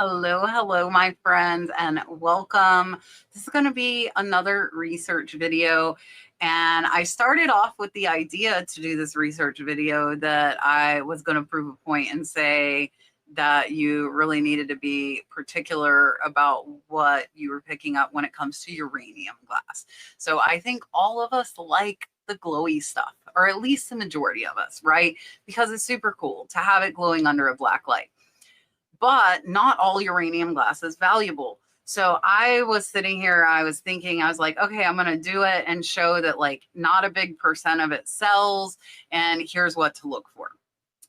Hello, hello, my friends, and welcome. This is going to be another research video. And I started off with the idea to do this research video that I was going to prove a point and say that you really needed to be particular about what you were picking up when it comes to uranium glass. So I think all of us like the glowy stuff, or at least the majority of us, right? Because it's super cool to have it glowing under a black light. But not all uranium glass is valuable. So I was sitting here, I was thinking, I was like, okay, I'm going to do it and show that like not a big percent of it sells. And here's what to look for.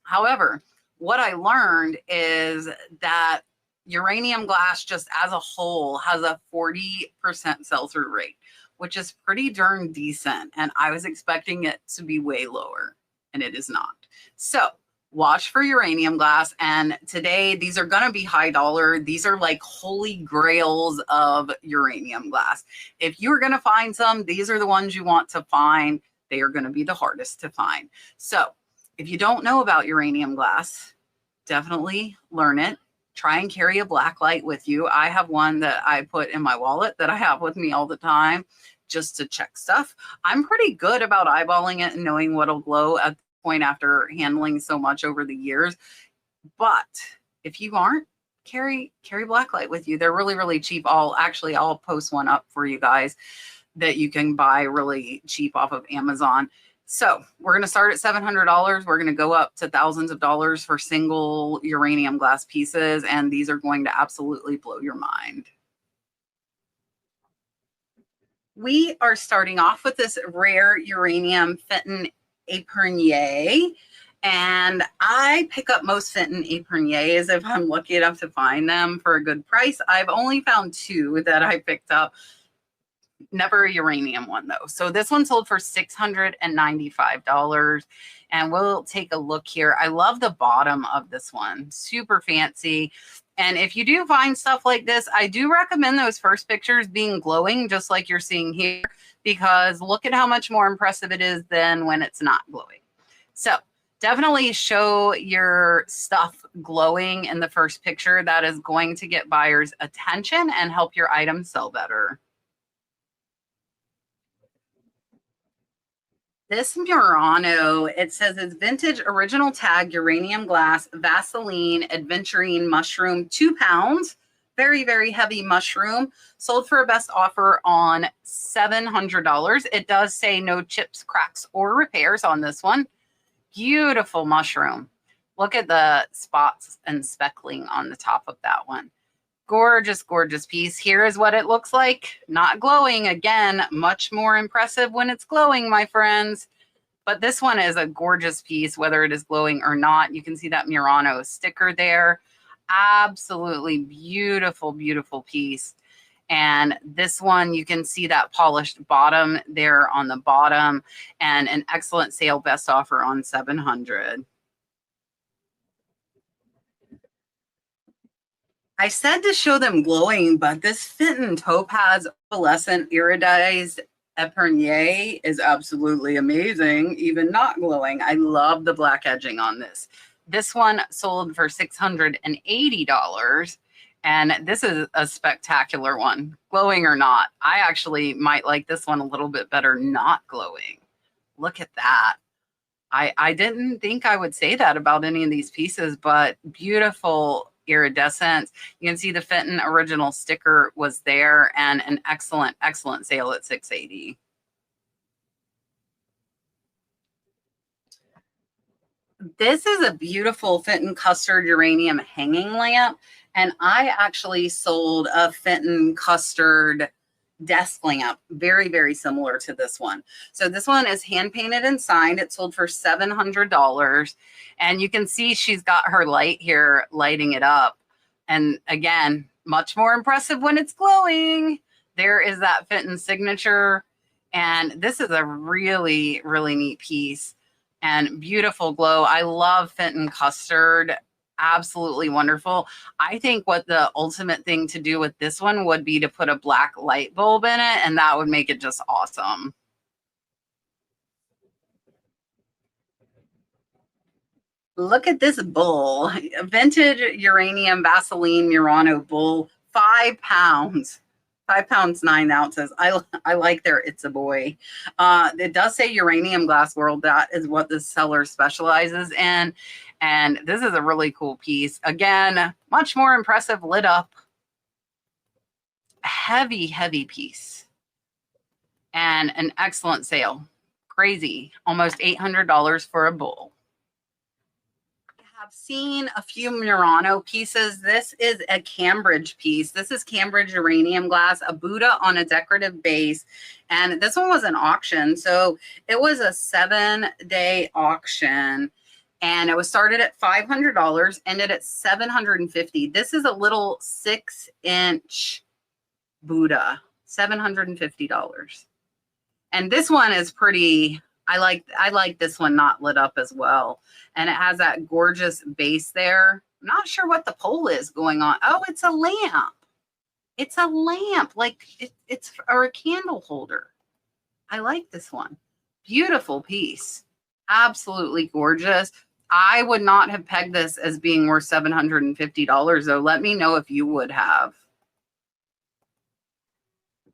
However, what I learned is that uranium glass just as a whole has a 40% sell-through rate, which is pretty darn decent. And I was expecting it to be way lower, and it is not. So watch for uranium glass. And today, these are going to be high dollar. These are like holy grails of uranium glass. If you're going to find some, these are the ones you want to find. They are going to be the hardest to find. So if you don't know about uranium glass, definitely learn it. Try and carry a black light with you. I have one that I put in my wallet that I have with me all the time just to check stuff. I'm pretty good about eyeballing it and knowing what'll glow at point after handling so much over the years. But if you aren't, carry black light with you. They're really, really cheap. I'll post one up for you guys that you can buy really cheap off of Amazon. So we're going to start at $700. We're going to go up to thousands of dollars for single uranium glass pieces. And these are going to absolutely blow your mind. We are starting off with this rare uranium Fenton epergne, and I pick up most Fenton epergnes if I'm lucky enough to find them for a good price. I've only found two that I picked up. Never a uranium one though. So this one sold for $695, and we'll take a look here. I love the bottom of this one, super fancy. And if you do find stuff like this, I do recommend those first pictures being glowing, just like you're seeing here, because look at how much more impressive it is than when it's not glowing. So definitely show your stuff glowing in the first picture. That is going to get buyers' attention and help your item sell better. This Murano, it says it's vintage original tag uranium glass Vaseline adventurine mushroom, 2 pounds. Very, very heavy mushroom. Sold for a best offer on $700. It does say no chips, cracks, or repairs on this one. Beautiful mushroom. Look at the spots and speckling on the top of that one. Gorgeous, gorgeous piece. Here is what it looks like. Not glowing. Again, much more impressive when it's glowing, my friends. But this one is a gorgeous piece, whether it is glowing or not. You can see that Murano sticker there. Absolutely beautiful, beautiful piece. And this one, you can see that polished bottom there on the bottom, and an excellent sale best offer on $700. I said to show them glowing, but this Fenton Topaz opalescent iridized epergne is absolutely amazing, even not glowing. I love the black edging on this. This one sold for $680, and this is a spectacular one, glowing or not. I actually might like this one a little bit better not glowing. Look at that. I didn't think I would say that about any of these pieces, but beautiful iridescence. You can see the Fenton original sticker was there, and an excellent, excellent sale at $680. This is a beautiful Fenton Custard uranium hanging lamp, and I actually sold a Fenton Custard desk lamp, very, very similar to this one. So this one is hand painted and signed. It sold for $700, and you can see she's got her light here lighting it up. And again, much more impressive when it's glowing. There is that Fenton signature, and this is a really, really neat piece and beautiful glow. I love Fenton Custard. Absolutely wonderful. I think what the ultimate thing to do with this one would be to put a black light bulb in it, and that would make it just awesome. Look at this bull, a vintage uranium Vaseline Murano bull, 5 pounds. 5 pounds 9 ounces. I like their It's a Boy. It does say Uranium Glass World. That is what this seller specializes in. And this is a really cool piece. Again, much more impressive lit up. Heavy, heavy piece. And an excellent sale. Crazy. Almost $800 for a bull. I've seen a few Murano pieces. This is a Cambridge piece. This is Cambridge uranium glass, a Buddha on a decorative base. And this one was an auction. So it was a 7-day auction. And it was started at $500, ended at $750. This is a little 6-inch Buddha, $750. And this one is pretty, I like this one not lit up as well. And it has that gorgeous base there. I'm not sure what the pole is going on. Oh, it's a lamp. It's a lamp, like it's or a candle holder. I like this one. Beautiful piece. Absolutely gorgeous. I would not have pegged this as being worth $750 though. Let me know if you would have.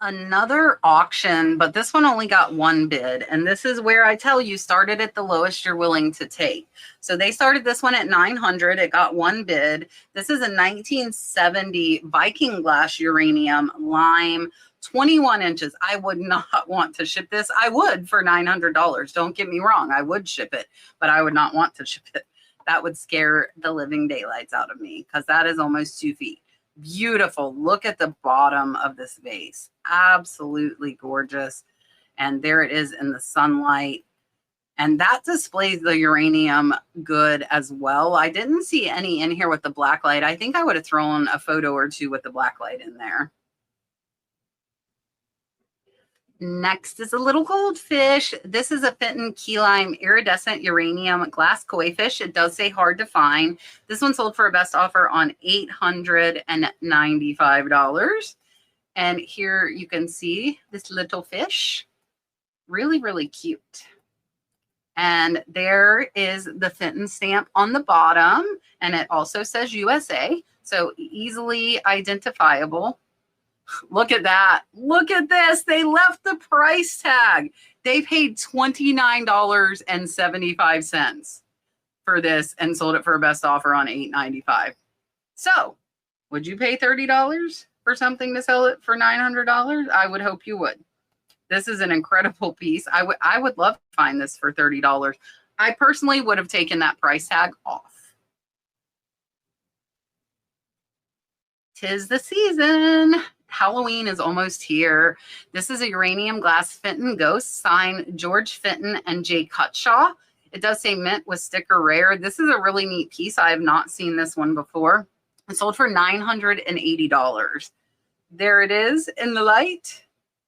Another auction, but this one only got one bid. And this is where I tell you, started at the lowest you're willing to take. So they started this one at $900. It got one bid. This is a 1970 Viking glass uranium lime, 21 inches. I would not want to ship this. I would for $900. Don't get me wrong. I would ship it, but I would not want to ship it. That would scare the living daylights out of me because that is almost 2 feet. Beautiful. Look at the bottom of this vase. Absolutely gorgeous. And there it is in the sunlight. And that displays the uranium good as well. I didn't see any in here with the black light. I think I would have thrown a photo or two with the black light in there. Next is a little goldfish. This is a Fenton key lime iridescent uranium glass koi fish. It does say hard to find. This one sold for a best offer on $895. And here you can see this little fish. Really, really cute. And there is the Fenton stamp on the bottom. And it also says USA. So easily identifiable. Look at that. Look at this. They left the price tag. They paid $29.75 for this and sold it for a best offer on $895. So would you pay $30 for something to sell it for $900? I would hope you would. This is an incredible piece. I would love to find this for $30. I personally would have taken that price tag off. 'Tis the season. Halloween is almost here. This is a uranium glass Fenton Ghost, signed George Fenton and Jay Cutshaw. It does say mint with sticker rare. This is a really neat piece. I have not seen this one before. It sold for $980. There it is in the light.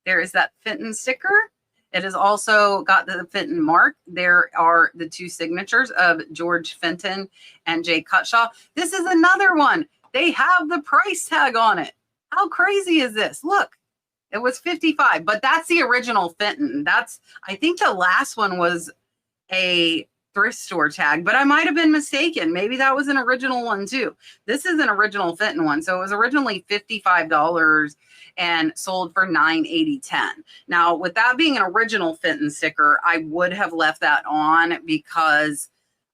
There is that Fenton sticker. It has also got the Fenton mark. There are the two signatures of George Fenton and Jay Cutshaw. This is another one. They have the price tag on it. How crazy is this? Look, it was $55, but that's the original Fenton. I think the last one was a thrift store tag, but I might have been mistaken. Maybe that was an original one too. This is an original Fenton one. So it was originally $55 and sold for $980.10. Now, with that being an original Fenton sticker, I would have left that on because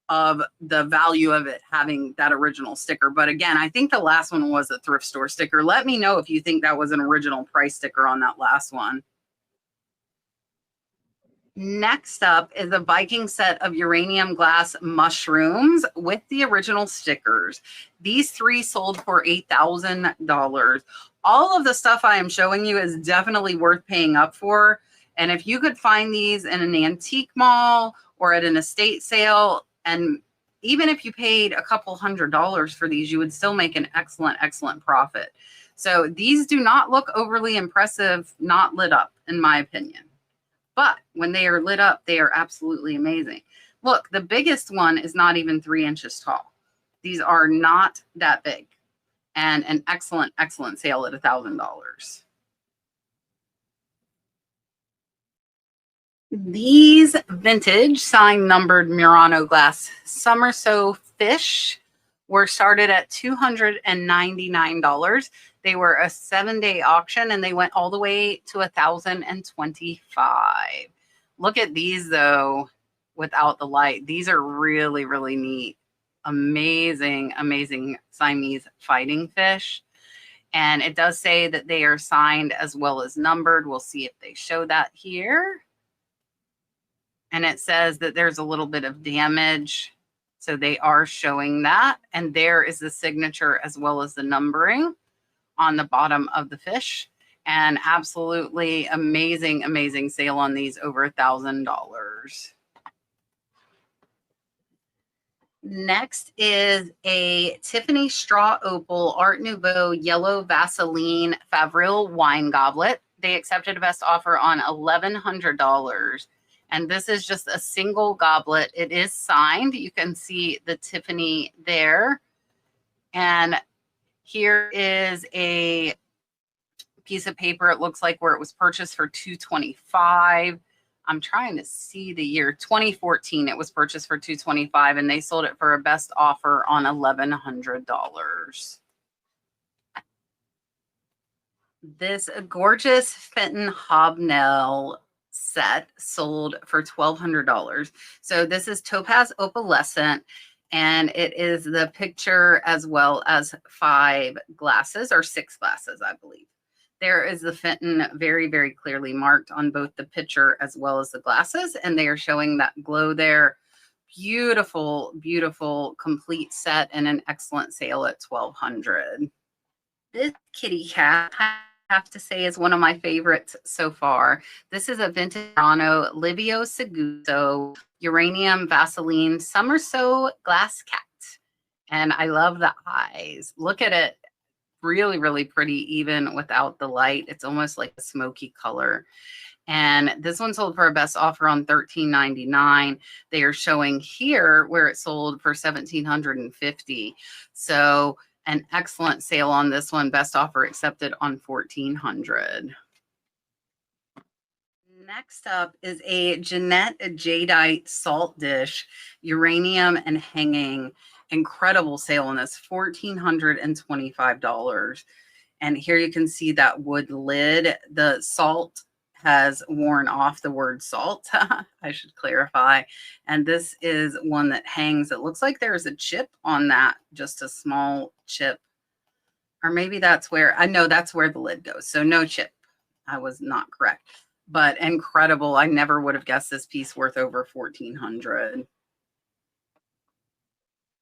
of the value of it having that original sticker. But again, I think the last one was a thrift store sticker. Let me know if you think that was an original price sticker on that last one. Next up is a Viking set of uranium glass mushrooms with the original stickers. These three sold for $8,000. All of the stuff I am showing you is definitely worth paying up for. And if you could find these in an antique mall or at an estate sale, and even if you paid a couple $100 for these, you would still make an excellent, excellent profit. So these do not look overly impressive, not lit up, in my opinion. But when they are lit up, they are absolutely amazing. Look, the biggest one is not even 3 inches tall. These are not that big. And an excellent, excellent sale at $1,000. These vintage signed numbered Murano glass Sommerso fish were started at $299. They were a 7-day auction and they went all the way to $1,025. Look at these though without the light. These are really, really neat. Amazing, amazing Siamese fighting fish. And it does say that they are signed as well as numbered. We'll see if they show that here. And it says that there's a little bit of damage. So they are showing that. And there is the signature as well as the numbering on the bottom of the fish. And absolutely amazing, amazing sale on these, over $1,000. Next is a Tiffany Straw Opal Art Nouveau Yellow Vaseline Favril wine goblet. They accepted a best offer on $1,100. And this is just a single goblet. It is signed. You can see the Tiffany there. And here is a piece of paper. It looks like where it was purchased for $225. I'm trying to see the year. 2014 it was purchased for $225 and they sold it for a best offer on $1,100. This gorgeous Fenton Hobnail set sold for $1,200. So this is Topaz Opalescent, and it is the picture as well as 5 glasses, or 6 glasses, I believe. There is the Fenton very, very clearly marked on both the picture as well as the glasses, and they are showing that glow there. Beautiful, beautiful, complete set and an excellent sale at $1,200. This kitty cat, I have to say, is one of my favorites so far. This is a vintage Murano Livio Seguso Uranium Vaseline Sommerso glass cat. And I love the eyes. Look at it. Really, really pretty even without the light. It's almost like a smoky color. And this one sold for a best offer on $13.99. They are showing here where it sold for $1,750. So an excellent sale on this one. Best offer accepted on $1,400. Next up is a Jeanette Jadite salt dish, uranium and hanging. Incredible sale on this, $1,425. And here you can see that wood lid. The salt has worn off, the word salt, I should clarify. And this is one that hangs. It looks like there's a chip on that, just a small chip. Or maybe that's where, I know that's where the lid goes. So no chip. I was not correct. But incredible. I never would have guessed this piece worth over $1,400.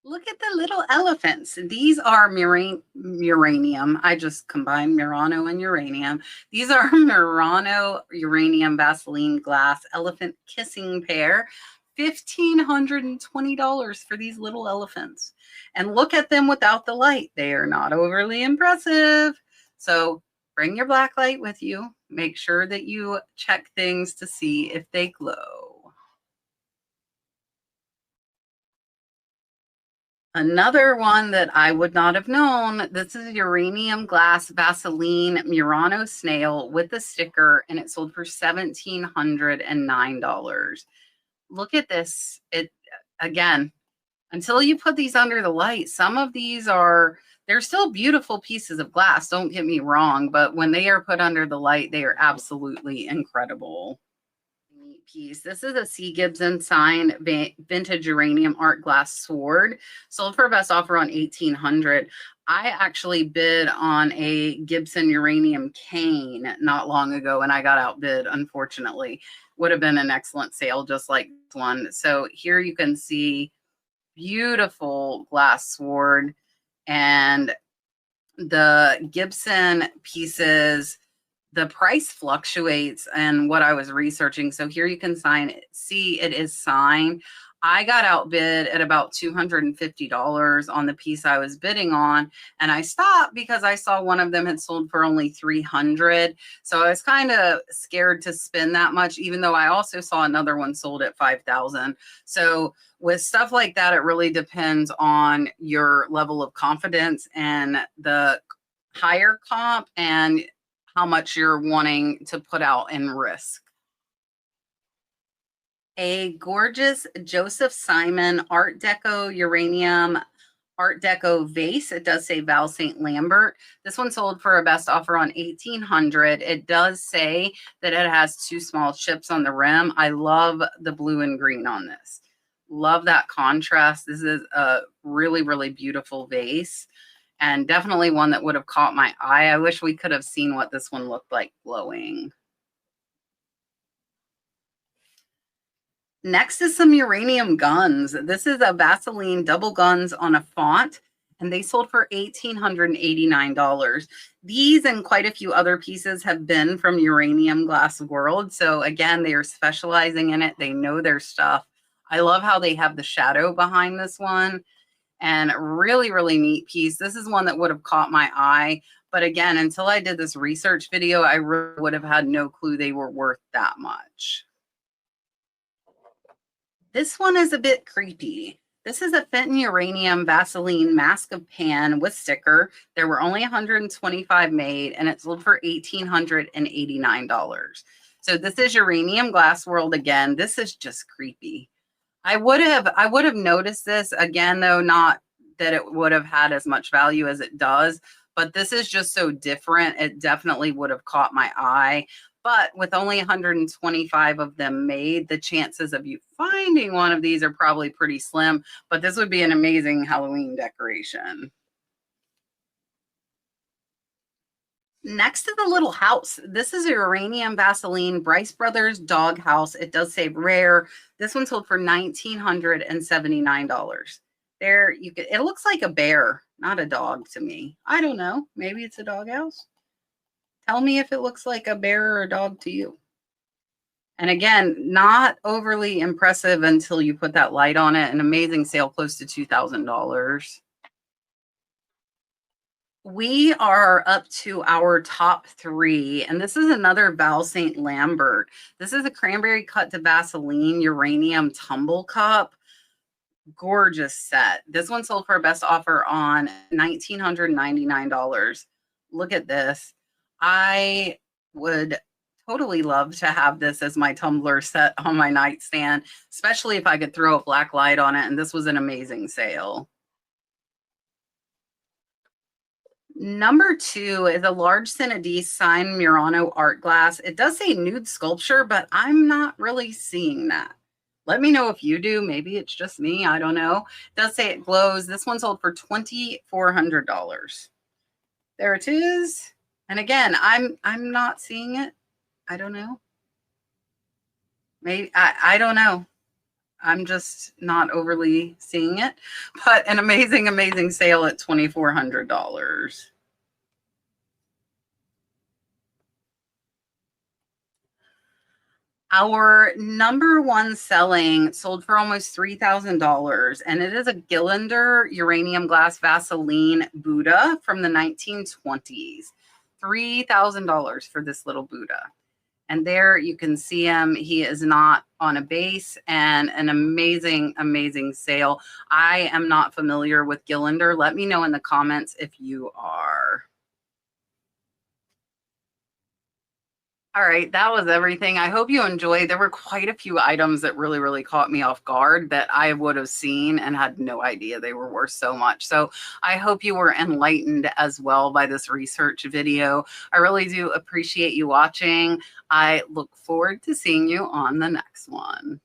Look at the little elephants. These are uranium. I just combined Murano and uranium. These are Murano uranium Vaseline glass elephant kissing pair. $1,520 for these little elephants. And look at them without the light. They are not overly impressive. So bring your black light with you. Make sure that you check things to see if they glow. Another one that I would not have known, this is uranium glass Vaseline Murano snail with a sticker, and it sold for $1,709. Look at this. It, again, until you put these under the light, some of these are, they're still beautiful pieces of glass, don't get me wrong, but when they are put under the light, they are absolutely incredible. Piece. This is a C. Gibson signed vintage uranium art glass sword, sold for a best offer on $1,800. I actually bid on a Gibson uranium cane not long ago, and I got outbid, unfortunately. Would have been an excellent sale just like this one. So here you can see beautiful glass sword, and the Gibson pieces, the price fluctuates and what I was researching. So here you can see it is signed. I got outbid at about $250 on the piece I was bidding on. And I stopped because I saw one of them had sold for only $300. So I was kind of scared to spend that much, even though I also saw another one sold at $5,000. So with stuff like that, it really depends on your level of confidence and the higher comp and how much you're wanting to put out in risk. A gorgeous Joseph Simon Art Deco uranium Art Deco vase. It does say Val St. Lambert. This one sold for a best offer on 1800. It does say that it has 2 small chips on the rim. I love the blue and green on this. Love that contrast. This is a really, really beautiful vase and definitely one that would have caught my eye. I wish we could have seen what this one looked like glowing. Next is some uranium guns. This is a Vaseline double guns on a font, and they sold for $1,889. These and quite a few other pieces have been from Uranium Glass World. So again, they are specializing in it. They know their stuff. I love how they have the shadow behind this one, and really, really neat piece. This is one that would have caught my eye. But again, until I did this research video, I really would have had no clue they were worth that much. This one is a bit creepy. This is a Fenton Uranium Vaseline Mask of Pan with sticker. There were only 125 made, and it sold for $1,889. So this is Uranium Glass World again. This is just creepy. I would have noticed this again, though, not that it would have had as much value as it does, but this is just so different. It definitely would have caught my eye. But with only 125 of them made, the chances of you finding one of these are probably pretty slim, but this would be an amazing Halloween decoration. Next to the little house, this is a Uranium Vaseline Bryce Brothers dog house. It does say rare. This one sold for $1,979. There, you could, it looks like a bear, not a dog to me. I don't know. Maybe it's a dog house. Tell me if it looks like a bear or a dog to you. And again, not overly impressive until you put that light on it. An amazing sale, close to $2,000. We are up to our top 3, and this is another Val St. Lambert. This is a Cranberry cut to Vaseline uranium tumble cup. Gorgeous set. This one sold for a best offer on $1,999. Look at this. I would totally love to have this as my tumbler set on my nightstand, especially if I could throw a black light on it, and this was an amazing sale. Number 2 is a large Cenedese signed Murano art glass. It does say nude sculpture, but I'm not really seeing that. Let me know if you do. Maybe it's just me. I don't know. It does say it glows. This one sold for $2,400. There it is. And again, I'm not seeing it. I don't know. Maybe I don't know. I'm just not overly seeing it, but an amazing, amazing sale at $2,400. Our number 1 selling sold for almost $3,000, and it is a Gillinder Uranium Glass Vaseline Buddha from the 1920s. $3,000 for this little Buddha. And there you can see him. He is not on a base, and an amazing, amazing sale. I am not familiar with Gillinder. Let me know in the comments if you are. All right, that was everything. I hope you enjoyed. There were quite a few items that really, really caught me off guard that I would have seen and had no idea they were worth so much. So I hope you were enlightened as well by this research video. I really do appreciate you watching. I look forward to seeing you on the next one.